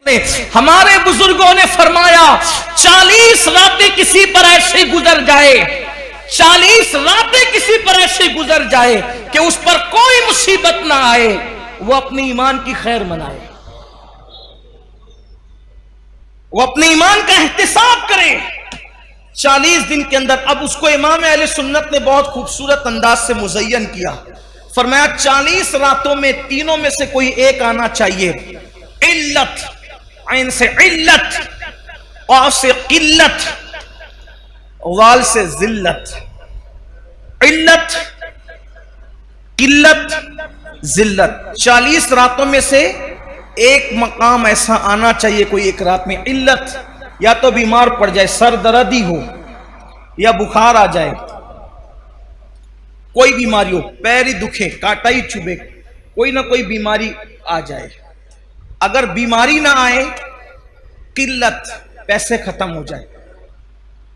हमारे बुजुर्गों ने फरमाया 40 रातें किसी पर ऐसे गुजर जाए, 40 रातें किसी पर ऐसे गुजर जाए कि उस पर कोई मुसीबत ना आए, वो अपने ईमान की खैर मनाए, वो अपने ईमान का एहतिसाब करे 40 दिन के अंदर। अब उसको इमाम अहले सुन्नत ने बहुत खूबसूरत अंदाज से मुज़य्यन किया। फरमाया 40 रातों में तीनों में से कोई एक आना चाहिए। इल्लत, ऐन से इल्लत, औ से किल्लत, वाल से जिल्लत। इल्लत, किल्लत, जिल्लत, 40 रातों में से एक मकाम ऐसा आना चाहिए कोई एक रात में। इल्लत, या तो बीमार पड़ जाए, सर दर्दी हो या बुखार आ जाए, कोई बीमारी हो, पैर ही दुखे, कांटा ही चुभे, कोई ना कोई बीमारी आ जाए। अगर बीमारी ना आए, किल्लत, पैसे खत्म हो जाए,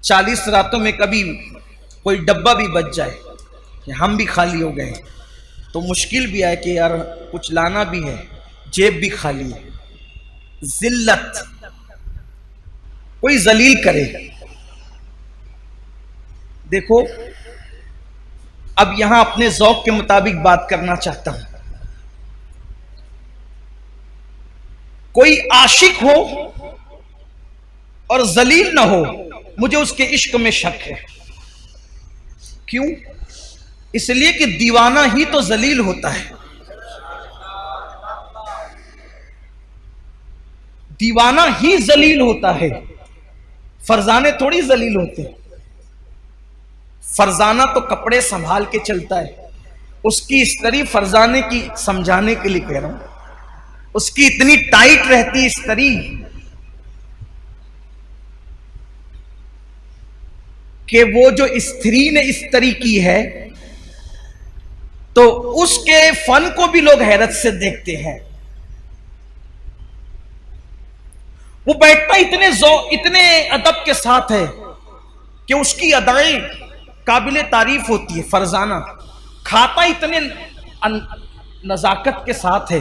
40 रातों में कभी कोई डब्बा भी बच जाए कि हम भी खाली हो गए तो मुश्किल भी आए कि यार कुछ लाना भी है, जेब भी खाली है। जिल्लत, कोई जलील करे। देखो अब यहां अपने ज़ौक़ के मुताबिक बात करना चाहता हूं। कोई आशिक हो और जलील ना हो, मुझे उसके इश्क में शक है। क्यों? इसलिए कि दीवाना ही तो जलील होता है, दीवाना ही जलील होता है, फरजाने थोड़ी जलील होते। फरजाना तो कपड़े संभाल के चलता है, उसकी इस्तरी फरजाने की समझाने के लिए कह रहा हूं, उसकी इतनी टाइट रहती इस्तरी कि वो जो स्त्री ने इस्तरी की है तो उसके फन को भी लोग हैरत से देखते हैं। वो बैठता इतने अदब के साथ है कि उसकी अदाएं काबिले तारीफ होती है। फरजाना खाता इतने नजाकत के साथ है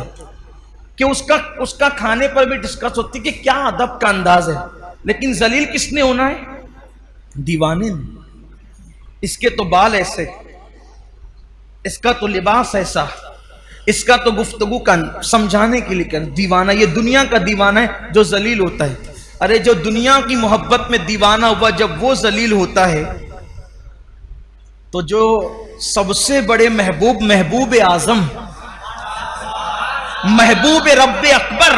कि उसका खाने पर भी डिस्कस होती है कि क्या अदब का अंदाज है। लेकिन जलील किसने होना है? दीवाने ने। इसके तो बाल ऐसे, इसका तो लिबास ऐसा, इसका तो गुफ्तगू का समझाने के लिए कर। दीवाना, ये दुनिया का दीवाना है जो जलील होता है। अरे जो दुनिया की मोहब्बत में दीवाना हुआ, जब वो जलील होता है तो जो सबसे बड़े महबूब, महबूब आजम, महबूब रब्बे अकबर,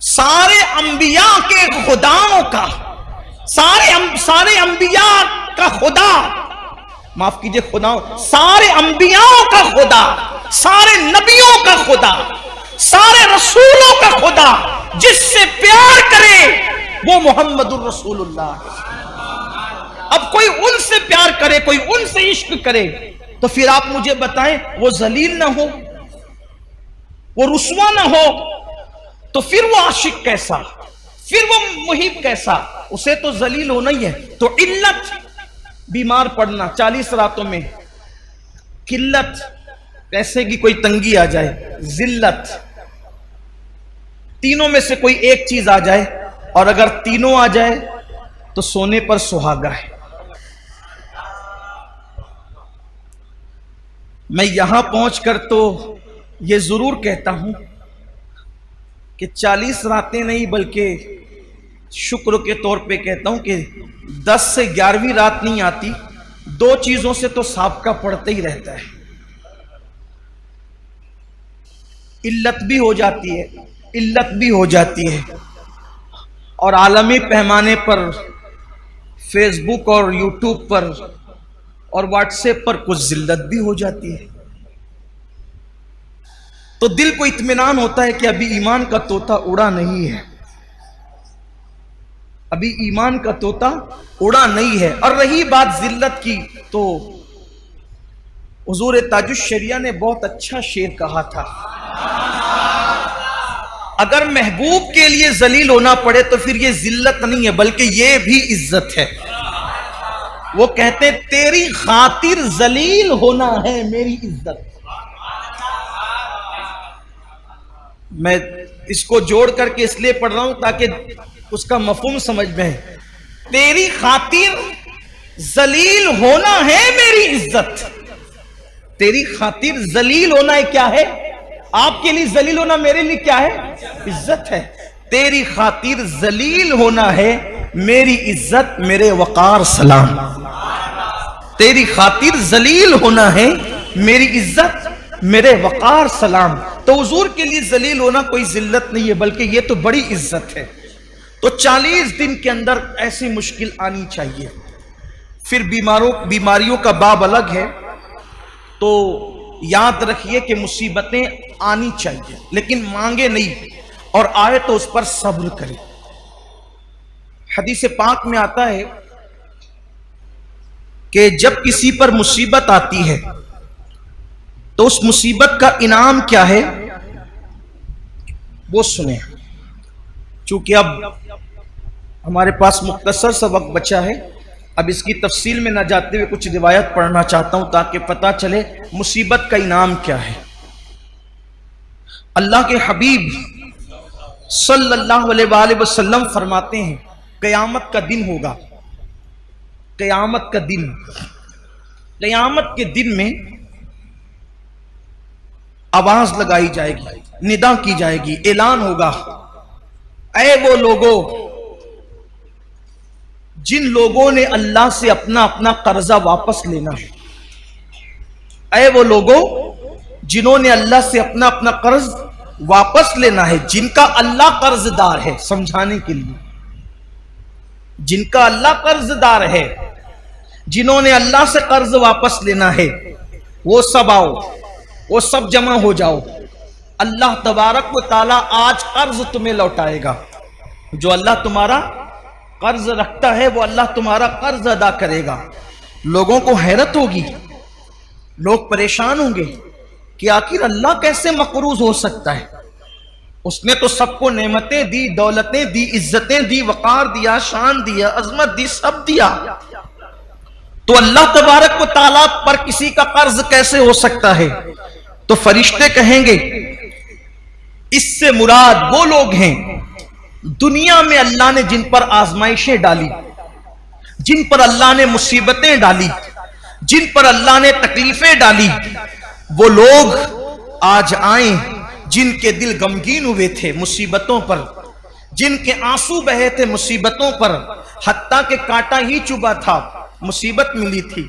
सारे अंबिया के खुदाओं का, सारे अंबिया का खुदा, माफ कीजिए खुदाओं, सारे अंबियाओं का खुदा, सारे नबियों का खुदा, सारे रसूलों का खुदा, जिससे प्यार करे वो मोहम्मदुर रसूलुल्लाह। अब कोई उनसे प्यार करे, कोई उनसे इश्क करे, तो फिर आप मुझे बताएं वो जलील ना हो, वो रुस्वा ना हो, तो फिर वो आशिक कैसा, फिर वो मुहिब कैसा? उसे तो जलील होना ही है। तो इल्लत, बीमार पड़ना 40 रातों में, किल्लत, पैसे की कोई तंगी आ जाए, जिल्लत, तीनों में से कोई एक चीज आ जाए, और अगर तीनों आ जाए तो सोने पर सुहागा है। मैं यहां पहुंचकर तो यह जरूर कहता हूं कि 40 रातें नहीं, बल्कि शुक्र के तौर पे कहता हूं कि 10 से 11वीं रात नहीं आती, 2 चीजों से तो साबका पड़ता ही रहता है। इल्लत भी हो जाती है, इल्लत भी हो जाती है, और आलमी पैमाने पर फेसबुक और यूट्यूब पर और व्हाट्सएप पर कुछ जिल्लत भी हो जाती है। तो दिल को इत्मीनान होता है कि अभी ईमान का तोता उड़ा नहीं है, अभी ईमान का तोता उड़ा नहीं है। और रही बात जिल्लत की, तो हुजूर ताजुश शरिया ने बहुत अच्छा शेर कहा था, अगर महबूब के लिए जलील होना पड़े तो फिर ये जिल्लत नहीं है, बल्कि ये भी इज्जत है। वो कहते तेरी खातिर जलील होना है मेरी इज्जत। मैं इसको जोड़ करके इसलिए पढ़ रहा हूं ताकि उसका मफहूम समझ में है। तेरी खातिर जलील होना है मेरी इज्जत। तेरी खातिर जलील होना है क्या है? आपके लिए जलील होना मेरे लिए क्या है? इज्जत है। तेरी खातिर जलील होना है मेरी इज्जत, मेरे वकार सलाम। तेरी खातिर जलील होना है मेरी इज्जत, मेरे वकार सलाम। तो हुजूर के लिए जलील होना कोई जिल्लत नहीं है, बल्कि ये तो बड़ी इज्जत है। तो 40 दिन के अंदर ऐसी मुश्किल आनी चाहिए। फिर बीमारियों का बाब अलग है। तो याद रखिए कि मुसीबतें आनी चाहिए, लेकिन मांगे नहीं, और आए तो उस पर सब्र करें। हदीस पाक में आता है कि जब किसी पर मुसीबत आती है तो उस मुसीबत का इनाम क्या है वो सुने। चूंकि अब हमारे पास मुख्तसर सा वक्त बचा है, अब इसकी तफसील में न जाते हुए कुछ रिवायत पढ़ना चाहता हूं ताकि पता चले मुसीबत का इनाम क्या है। अल्लाह के हबीब सल्लल्लाहु अलैहि वसल्लम फरमाते हैं क़यामत का दिन होगा। क़यामत का दिन, क़यामत के दिन में आवाज लगाई जाएगी, निदा की जाएगी, ऐलान होगा, ऐ वो लोगों जिन लोगों ने अल्लाह से अपना अपना कर्जा वापस लेना है, ऐ वो लोगों जिन्होंने अल्लाह से अपना अपना कर्ज वापस लेना है, जिनका अल्लाह कर्जदार है। समझाने के लिए, जिनका अल्लाह कर्जदार है, जिन्होंने अल्लाह से कर्ज वापस लेना है, वो सब आओ, वो सब जमा हो जाओ। अल्लाह तबारक व ताला आज कर्ज तुम्हें लौटाएगा। जो अल्लाह तुम्हारा कर्ज रखता है वो अल्लाह तुम्हारा कर्ज अदा करेगा। लोगों को हैरत होगी, लोग परेशान होंगे कि आखिर अल्लाह कैसे मकरूज हो सकता है। उसने तो सबको नेमतें दी, दौलतें दी, इज्जतें दी, वकार दिया, शान दिया, अजमत दी, सब दिया, तो अल्लाह तबारक व ताला पर किसी का कर्ज कैसे हो सकता है? तो फरिश्ते कहेंगे इससे मुराद वो लोग हैं दुनिया में अल्लाह ने जिन पर आजमाइशें डाली, जिन पर अल्लाह ने मुसीबतें डाली, जिन पर अल्लाह ने तकलीफें डाली, वो लोग आज आए जिनके दिल गमगीन हुए थे मुसीबतों पर, जिनके आंसू बहे थे मुसीबतों पर, हत्ता के कांटा ही चुभा था, मुसीबत मिली थी।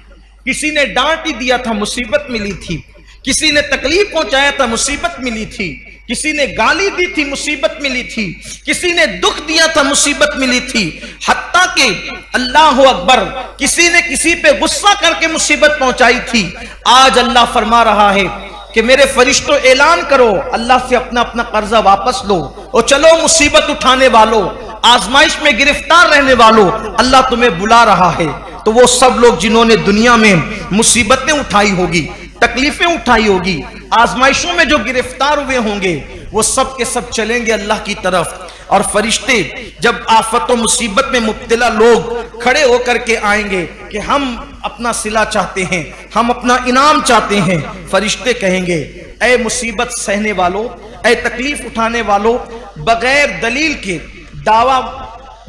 किसी ने डांट ही दिया था, मुसीबत मिली थी। किसी ने तकलीफ पहुंचाया था, मुसीबत मिली थी। किसी ने गाली दी थी, मुसीबत मिली थी। किसी ने दुख दिया था, मुसीबत मिली थी। हत्ता के अल्लाह अकबर, किसी ने किसी पे गुस्सा करके मुसीबत पहुंचाई थी। आज अल्लाह फरमा रहा है कि मेरे फरिश्तों ऐलान करो, अल्लाह से अपना अपना कर्जा वापस लो और चलो मुसीबत उठाने वालों, आजमाइश में गिरफ्तार रहने वालों, अल्लाह तुम्हें बुला रहा है। तो वो सब लोग जिन्होंने दुनिया में मुसीबतें उठाई होगी, तकलीफें उठाई होगी, आजमाइशों में जो गिरफ्तार हुए होंगे, वो सब के सब चलेंगे अल्लाह की तरफ। और फरिश्ते जब आफत और मुसीबत में मुब्तला लोग खड़े होकर के आएंगे कि हम अपना सिला चाहते हैं, हम अपना इनाम चाहते हैं, फरिश्ते कहेंगे ऐ मुसीबत सहने वालों, ऐ तकलीफ उठाने वालों, बगैर दलील के दावा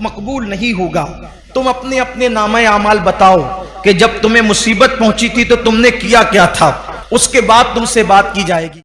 मकबूल नहीं होगा। तुम अपने अपने नामे आमाल बताओ कि जब तुम्हें मुसीबत पहुंची थी तो तुमने किया क्या था, उसके बाद तुमसे बात की जाएगी।